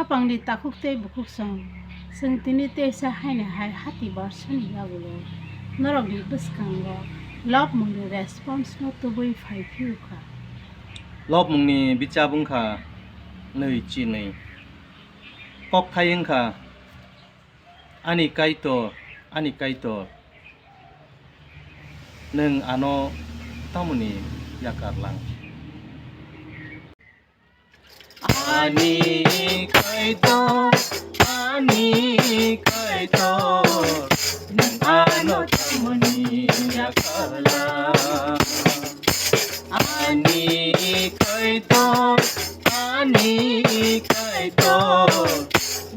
খাপাংদি তাকুকতে বুকুকসং जों तिनि तेसा हायनो हाय हाति बारसनि यागुलो नरगनि बसखांगो लब मुंनि रेसपन्स न तुबै फाइफिउखा लब मुंनि बिचा बुंखा नै चिनै कक थायिंखा आनि काइतो नों आनो तामुनि याकारलां आनि काइतो नों आनो तामुनि याकारलां आनि काइतो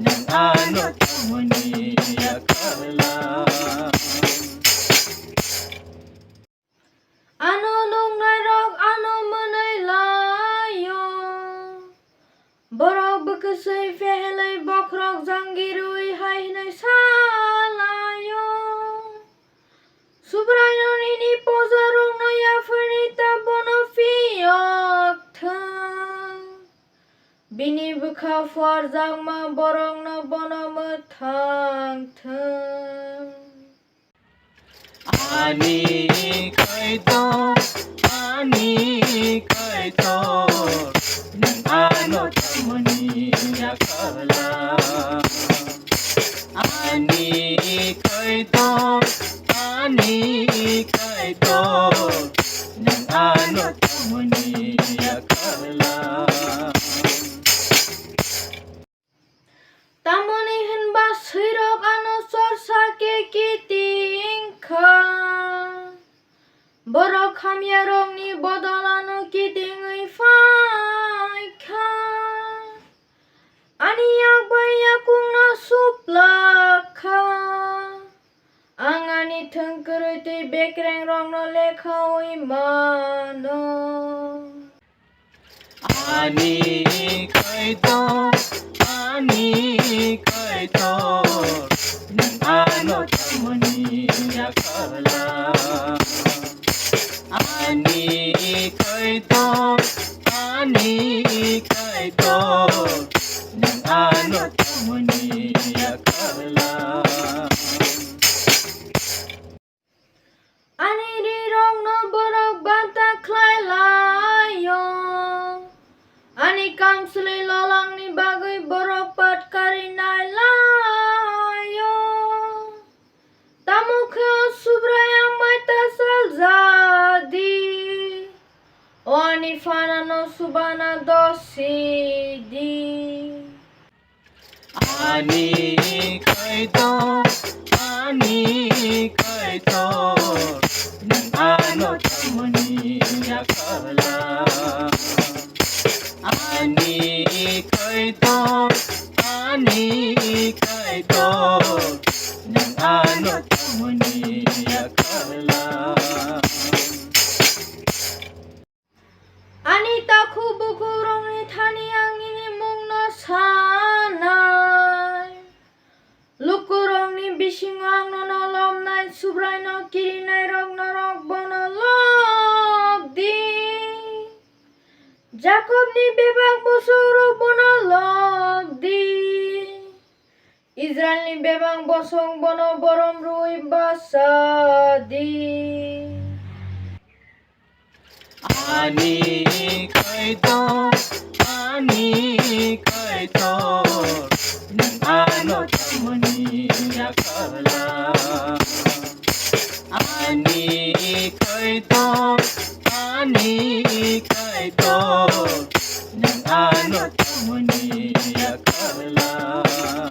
नों आनो तामुनि याकारलां Ano lungnay rok ano manay layo Borok bekesay fehelay bokrok zanggirui hainay salayo Subray no nini pozarong no yafernita bono fiyok thang Bini bukha forzang ma borong no bono mathang thang आनि काइतो नों आनो तामुनि याकारलां आनि काइतो नों आनो तामुनि याकारलां Tamoni hinba sirok ano sorsa ke kitingka Borok hamyarong ni bodolano kitingui faika Aniyak bayakung na suplaka Angani tengkeruti bekreng rong no lekhawi mano आनि काइतो नों आनो तामुनि याकारलां आनि काइतो नों आनो तामुनि याकारलां Ani di rong no borok banta klai layo Ani kamsli lolang ni bagay borok pat karinay layo Tamukhe subrayang may tasal zadi O ani fana no subana dosidi आनि काइतो नों आनो तामुनि याकारलां आनि काइतो नों आनो तामुनि याकारलां Ani taku buku rong ni thani ang ini mung no sanay Luku rong ni bising ang no nolom nai subray no kiri nai rong no rong bono log di Jacob ni bebang bosoro bono log di Israel ni bebang bosong bono borom rui basadi आनि काइतो नों आनो तामुनि याकारलां आनि काइतो नों आनो तामुनि याकारलां